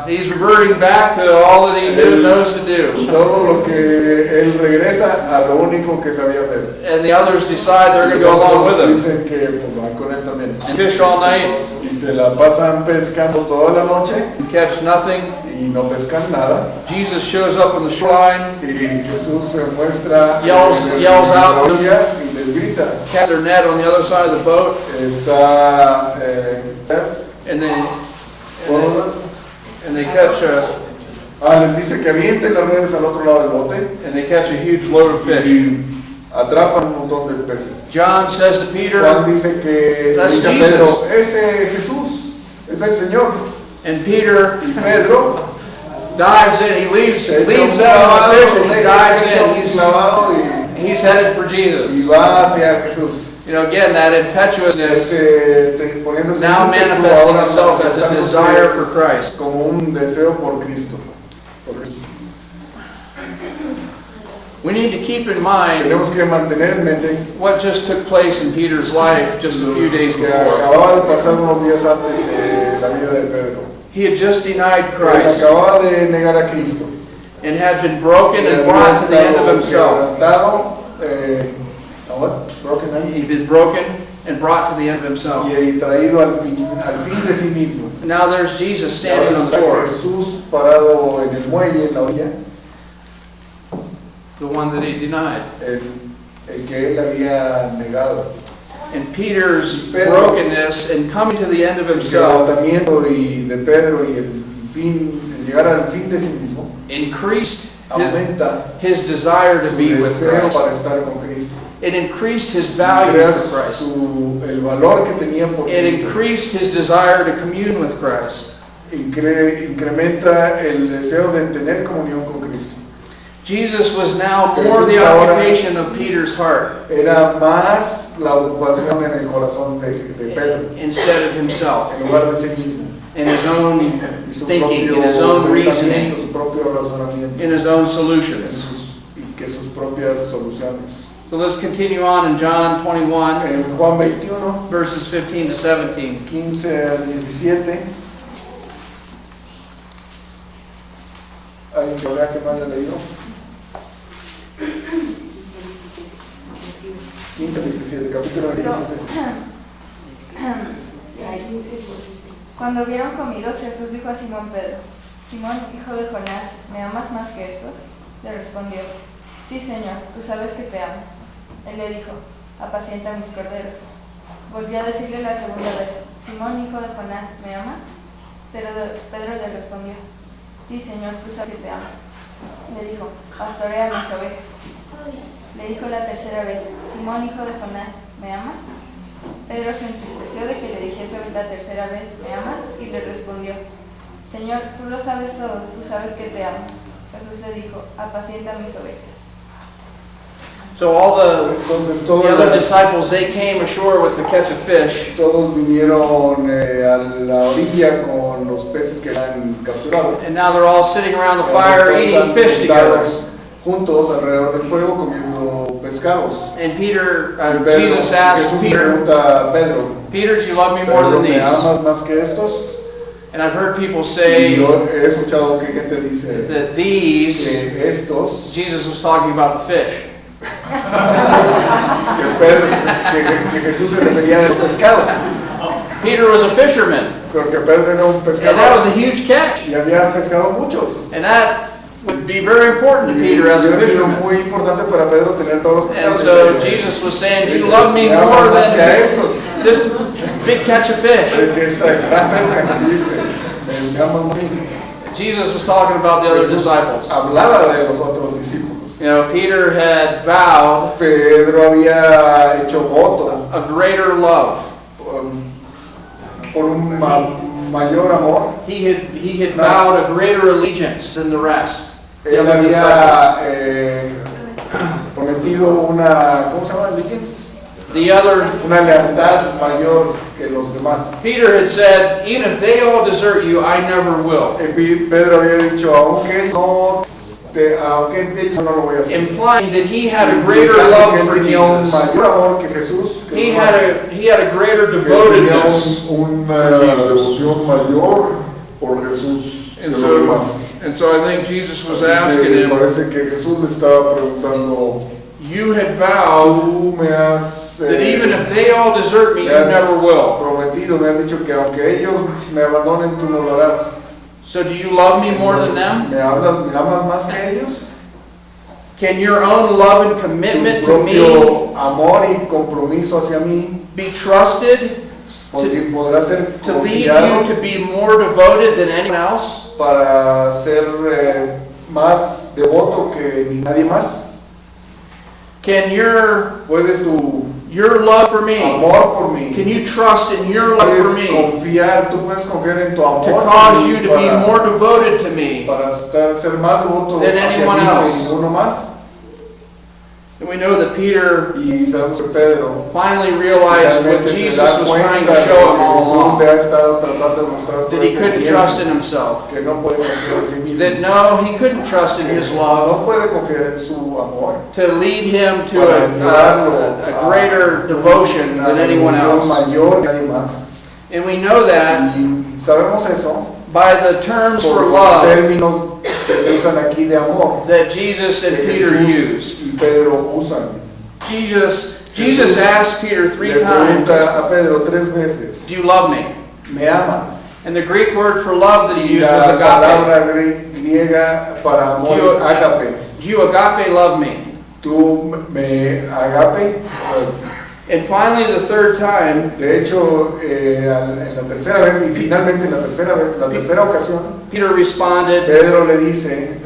He's reverting back to all that he knows to do.
Todo lo que él regresa a lo único que sabía hacer.
And the others decide they're going to go along with him.
Dicen que pues, van con él también.
And fish all night,
Y se la pasan pescando toda la noche
catch nothing.
y no pescan nada.
Jesus shows up on the shoreline,
Y Jesús se muestra
Yells
en la
out.
orilla y les grita.
cast their net on the other side of the boat,
Está
and they catch
les dice que avienten las redes al otro lado del bote
a huge load of fish.
y atrapan un montón de peces.
John says to Peter,
Juan dice que
That's
dice a
Jesus.
Pedro, ese Jesús, es el Señor.
and Peter
Y Pedro
dives in. He leaves
se echa un
out of the fish and he
se
dives
echa un
in.
clavado
He's headed for
y
Jesus.
va hacia Jesús.
You know, again, that impetuousness
Poniéndose
now
ímpetu,
manifesting
ahora
itself as a
manifestándose
desire for Christ.
como un deseo por Cristo.
We need to keep in mind
Tenemos que mantener en mente
what just took place in Peter's life just a few days
que
before.
acababa de pasar unos días antes de la vida de Pedro.
He had just denied
Él
Christ
acababa de negar a Cristo.
and had been broken and
Había
brought to the end of
estado
himself.
quebrantado, broken ahí,
He'd been broken and brought to the end of himself.
y traído al fin de sí mismo.
And now there's Jesus
Ahora
standing on the
está
shore,
Jesús parado en el muelle, en la orilla,
the one that he denied.
el que él había negado.
and Peter's
Pedro.
brokenness and coming to the end of
El
himself
quebrantamiento de Pedro y el llegar al fin de sí mismo
increased
aumenta
his desire to
su
be with
deseo
Christ.
para estar con Cristo.
It increased his value
Crea
for Christ.
el valor que tenía por
It
Cristo.
increased his desire to commune with Christ.
Incrementa el deseo de tener comunión con Cristo.
Jesus was now more the
Jesús ahora
occupation of Peter's heart
Era más la ocupación en el corazón de Pedro,
instead of himself,
en lugar de sí mismo.
in his own
Y su
thinking,
propio
in his own
pensamiento,
reasoning,
su propio razonamiento,
in his own
en
solutions.
y que sus propias soluciones.
So let's continue on in John 21,
En Juan 21,
verses 15 to 17.
15 al 17. ¿Alguien que vea que más haya leído? 15 al 17, capítulo 15.
Cuando hubieron comido, Jesús dijo a Simón Pedro: Simón, hijo de Jonás, ¿me amas más que estos? Le respondió: Sí, Señor, tú sabes que te amo. Él le dijo: Apacienta mis corderos. Volvió a decirle la segunda vez: Simón, hijo de Jonás, ¿me amas? Pero Pedro le respondió: Sí, Señor, tú sabes que te amo. Le dijo: Pastorea mis ovejas. Le dijo la tercera vez: Simón, hijo de Jonás, ¿me amas? Pedro se entristeció de que le dijese la tercera vez: ¿Me amas? Y le respondió: Señor, tú lo sabes todo, tú sabes que te amo. Jesús le dijo: Apacienta mis ovejas.
So all the
Entonces
other disciples, they came ashore with the catch of fish.
todos vinieron a la orilla con los peces que habían capturado.
And now they're all sitting around the fire eating fish together.
Juntos alrededor del fuego comiendo pescados.
And Peter,
Pedro,
Jesus asked
Jesús
Peter,
pregunta a Pedro,
Peter, do you love me more
Pedro,
than
¿me
these?
amas más que estos?
And I've heard people
Y
say
yo he escuchado que gente dice
that these,
que estos,
Jesus was talking about the fish.
que Jesús se refería a los pescados,
Peter was a fisherman,
porque Pedro era un
and that
pescador
was a huge catch.
y había pescado muchos.
And that would be very important to
Y
Peter as a
hubiera sido
fisherman.
muy importante para Pedro tener todos los
And
pescados.
so Jesus was saying, you love me
Me amas
more
más que a
than
estos.
this big catch of fish.
Que esta gran pesca que hiciste, me amas más a mí.
Jesus was talking about the other disciples.
Hablaba de los otros discípulos.
You know, Peter had vowed
Pedro había hecho voto
a greater love.
por un mayor amor.
He had vowed a greater allegiance than the rest. The
Él
other disciples.
había prometido una, ¿cómo se llama? Allegiance?
The other,
Una lealtad mayor que los demás.
Peter had said, even if they all desert you, I never will.
Pedro había dicho, aunque no lo voy a hacer.
Implying that he had a greater love for
tenía un
Jesus.
mayor amor que Jesús. Que
He
los
had
demás.
a greater
que tenía
devotedness.
una devoción mayor por Jesús que
And
los
so,
demás.
and so I think Jesus was
Así
asking
que
him,
parece que Jesús le estaba preguntando,
you had vowed
Tú me has
that even if they all desert me, you never will.
prometido, me has dicho que aunque ellos me abandonen, tú no lo harás.
So do you love me more than them?
¿Me amas más que ellos?
Can your own love and commitment
Tu
to me
propio amor y compromiso hacia mí
be trusted
podrá ser
to lead
confiado
you to be more devoted than anyone else?
para ser más devoto que nadie más?
Can
¿Puede tu
your love for me,
amor por mí,
can you trust in your love for
puedes
me
confiar, tú puedes confiar en tu amor
to
por
cause
mí
you to be more devoted to me?
para ser más devoto
than
hacia
anyone
mí que
else?
ninguno más?
And we know that Peter
Y sabemos que Pedro
finally realized what
finalmente se
Jesus
da
was
cuenta
trying
de
to show him
que
all
Jesús
along.
le ha estado tratando de mostrar todo
That he
este
couldn't
tiempo,
trust in himself.
que no puede confiar en sí mismo.
That no, he couldn't trust in his love
No puede confiar en su amor.
to lead him to
Para ayudarlo
a greater devotion
una
than anyone
devoción
else.
mayor que nadie más.
And we know that
Y sabemos eso
by the terms
por
for
los
love
términos que se usan aquí de amor
that Jesus and
que
Peter
Jesús
used.
y Pedro usan.
Jesus asked Peter 3
Le
times,
pregunta a Pedro 3 veces,
do you love me?
¿me amas?
And the Greek word for love that he
Y
used was
la
agape.
palabra griega para amor es agape.
Do you agape love me?
Tú me agape,
And finally, the third time,
De hecho, en la tercera vez, y finalmente en la tercera ocasión,
Peter responded,
Pedro le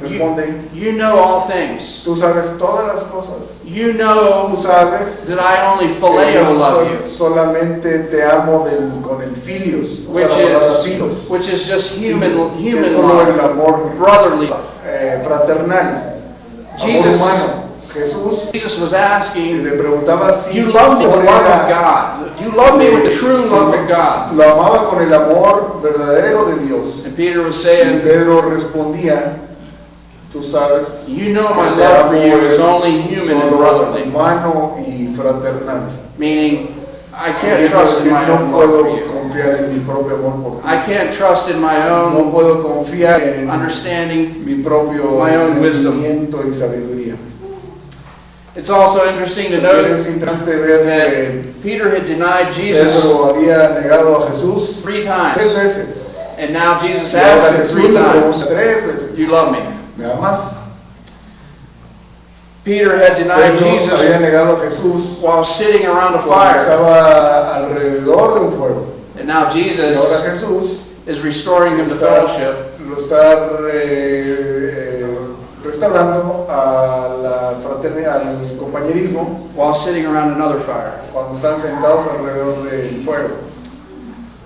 responde,
you know all things.
tú sabes todas las cosas.
You know
Tú sabes
that I only
que
phileo
yo
love you,
solamente te amo con el filios, o sea,
which
la palabra filos,
which is just
que
human
es solo el
love,
amor
brotherly love.
Fraternal,
Jesus-
amor humano. Jesús
Jesus was asking,
le preguntaba si
you
su
love me with the
amor
love of
era-
God. You love me with the true
Sí,
love of God.
lo amaba con el amor verdadero de Dios.
And Peter was
Y
saying,
Pedro respondía, tú sabes,
you know my
que el
love for you
amor
is
es
only human and
solo
brotherly.
humano y fraternal.
Meaning, I can't
Quiere
trust in
decir,
my
no
own love
puedo
for you.
confiar en mi propio amor por ti.
I can't trust in my
No
own
puedo confiar en
understanding.
mi propio
my own wisdom.
entendimiento y sabiduría.
It's also interesting to
También
note
es interesante ver que
that Peter had denied Jesus
Pedro había negado a Jesús
3
3
times.
veces.
And now Jesus
Y ahora
asked him
Jesús
3
le
times,
pregunta 3 veces,
you love me.
¿me amas?
Peter had denied
Pedro había
Jesus
negado a Jesús
while sitting around a
cuando
fire.
estaba alrededor de un fuego.
And now
Y
Jesus
ahora Jesús
is restoring him to
está-
fellowship
lo está restaurando a la fraternidad, al compañerismo,
while sitting around another fire.
cuando están sentados alrededor del fuego.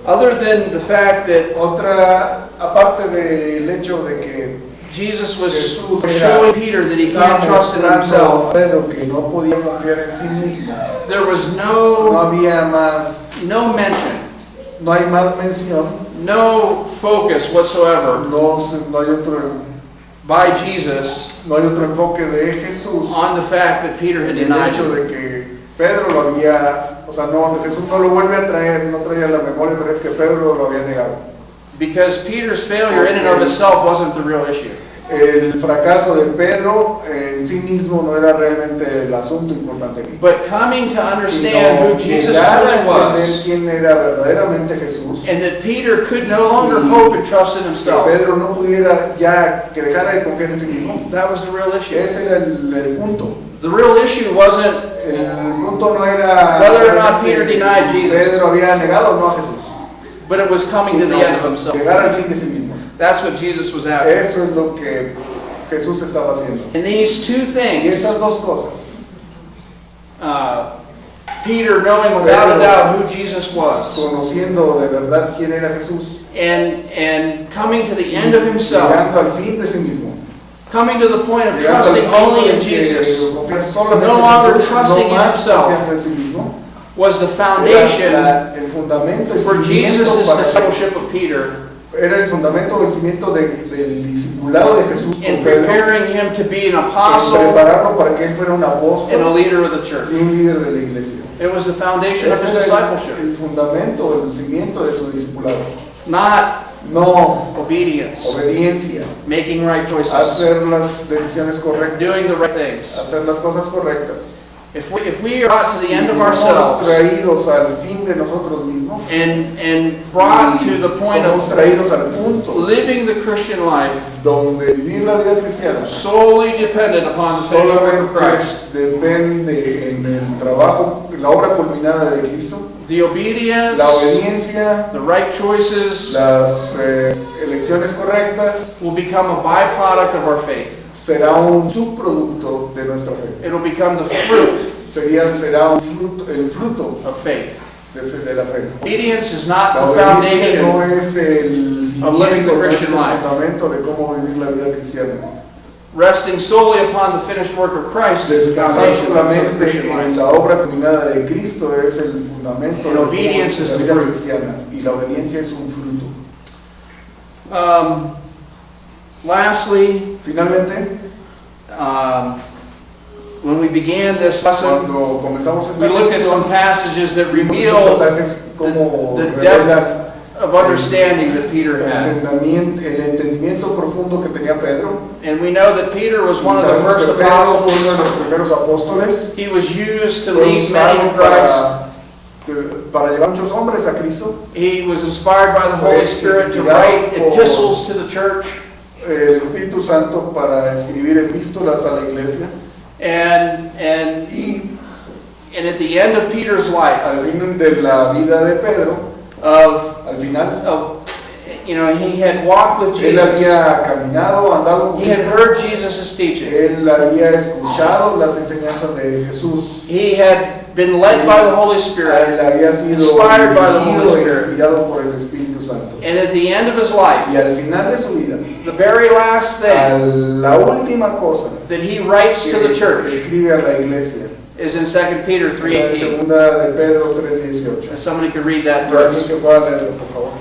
Other than the fact that
Otra, aparte del hecho de que
Jesus was
Jesús era-
showing Peter that he
estaba
can't trust in
mostrando a
himself,
Pedro que no podía confiar en sí mismo,
there was
no
no
había más,
no mention,
no hay más mención,
no focus whatsoever
no hay otro,
by Jesus
no hay otro enfoque de Jesús
on the fact that Peter had
en el
denied
hecho
him.
de que Pedro lo había, o sea, no, Jesús no lo vuelve a traer, no traía a la memoria otra vez que Pedro lo había negado.
Because Peter's failure in and of itself wasn't the real issue.
El fracaso de Pedro en sí mismo no era realmente el asunto importante aquí.
But coming to understand
Sino
who Jesus
llegar a
truly
entender
was,
quién era verdaderamente Jesús,
and that Peter could no longer hope and trust in
que
himself.
Pedro no pudiera ya, que dejara de confiar en sí mismo.
That was the real issue.
Ese era el punto.
The real issue wasn't
El punto no era
whether or not Peter denied Jesus,
Pedro había negado o no a Jesús,
but it was coming to the end of himself.
llegar al fin de sí mismo.
That's what Jesus was after.
Eso es lo que Jesús estaba haciendo.
And these two
Y
things,
esas dos cosas,
Peter knowing without a doubt who Jesus was,
conociendo de verdad quién era Jesús,
and coming to the end of himself,
llegando al fin de sí mismo,
coming to the point of
llegando al
trusting
punto
only in
en que
Jesus,
confiar solamente
no
en
longer
Jesús,
trusting
no
in
más
himself,
confiando en sí mismo,
was the
era
foundation
el fundamento, el
for
cimiento
Jesus'
para-
discipleship of Peter
era el fundamento del cimiento del discipulado de Jesús
in
por Pedro,
preparing him to be an
en
apostle
prepararlo para que él fuera un
and a
apóstol
leader of the church.
y un líder de la iglesia.
It was the foundation of
Ese
his
era
discipleship,
el fundamento, el cimiento de su discipulado.
not
No
obedience,
obediencia,
making right choices,
hacer las decisiones correctas,
doing the right things.
hacer las cosas correctas.
If we are brought to the end of
Somos
ourselves
traídos al fin de nosotros mismos,
and brought to the point
somos
of
traídos al punto
living the Christian life
donde vivir la vida cristiana
solely dependent upon the finished work of Christ,
solamente depende en el trabajo, en la obra culminada de Cristo,
the obedience,
la obediencia,
the right choices
las elecciones correctas,
will become a byproduct of our faith.
será un subproducto de nuestra fe.
It will become the fruit
Será un fruto, el fruto
of faith.
de la fe.
Obedience is not
La
the
obediencia no
foundation
es el
of living the
cimiento, no es el
Christian life.
fundamento de cómo vivir la vida cristiana.
Resting solely upon the finished work of Christ is the
Descansar
foundation of the
solamente
Christian
en
life.
la obra culminada de Cristo es el fundamento
And
de
obedience is
la
the
vida
fruit.
cristiana, y la obediencia es un fruto.
Lastly,
Finalmente,
when we began this lesson,
cuando comenzamos esta
we looked at some
lección,
passages that
vimos
reveal
pasajes como
the
revelan
depth of understanding that Peter had.
el entendimiento profundo que tenía Pedro.
And we know that Peter was one of the
Sabemos
first
que Pedro fue
apostles.
uno de los primeros apóstoles.
He was used to
Fue
lead many
usado
to Christ.
para llevar muchos hombres a Cristo.
He was inspired by the
Fue
Holy Spirit to
inspirado
write
por-
epistles to the church.
El Espíritu Santo para escribir epístolas a la iglesia.
And And at the end of Peter's life,
al fin de la vida de Pedro, al final,
he had walked with
él
Jesus.
había caminado, andado con
He had
Cristo.
heard Jesus' teaching.
Él había escuchado las enseñanzas de Jesús.
He had been led by the Holy Spirit,
Él había sido
inspired by the Holy
dirigido e
Spirit.
inspirado por el Espíritu Santo.
And at the end of his life,
Y al final de su vida,
the very last thing
la última cosa
that he writes to
que
the church
escribe a la iglesia
is in 2 Peter
en
3:18.
segunda de Pedro 3:18.
If somebody could read that
Yo alguien
verse.
que pueda leerlo, por favor.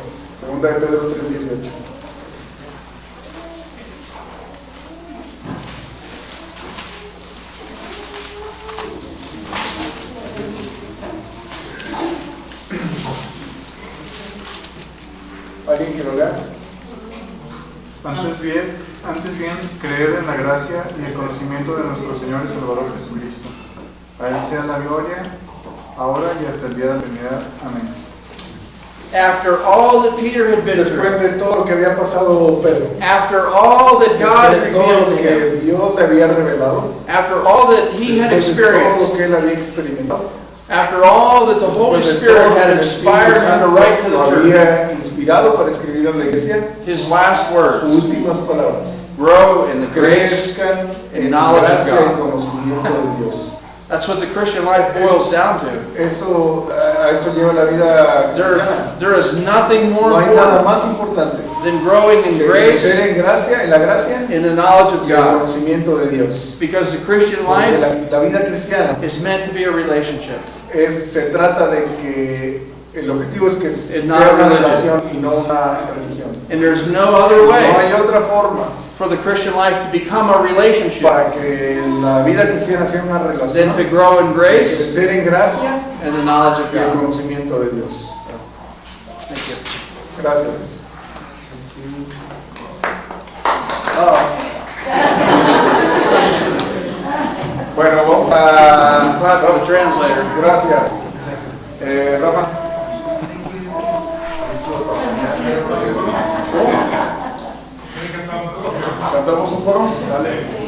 Segunda de Pedro 3:18. ¿Alguien que lo lea?
Antes bien, creer en la gracia y el conocimiento de nuestro Señor y Salvador Jesucristo. A Él sea la gloria, ahora y hasta el día de la eternidad. Amén.
After all that Peter had been through,
Después de todo lo que había pasado Pedro,
after all that God had
después de todo
revealed
lo
to him,
que Dios le había revelado,
after all that he had
después de todo
experienced,
lo que él había experimentado,
after all that the Holy
después de
Spirit
todo lo
had
que el
inspired
Espíritu
him to
Santo
write to
lo
the church,
había inspirado para escribir a la iglesia,
his last
sus
words,
últimas palabras:
grow in the grace
crezcan en
and knowledge of
gracia y
God.
conocimiento de Dios.
That's what the Christian life boils down to.
Eso, a eso lleva la vida cristiana.
There is nothing more
No hay nada
important
más importante
than growing in
que
grace,
crecer en gracia, en la gracia
in the knowledge of
y el
God.
conocimiento de Dios.
Because the Christian
Porque
life
la vida cristiana
is meant to be a relationship.
se trata de que el objetivo es que sea
not
una
religion.
relación y no una religión.
And there's no other
No
way
hay otra forma
for the Christian life to become a relationship
para que la vida cristiana sea una relación,
than to grow in
de
grace
crecer en gracia
and the knowledge of
y el
God.
conocimiento de Dios.
Thank you.
Gracias. Bueno, vamos a...
Clap for the translator.
Gracias. Rafa. ¿Cantamos un coro? Dale.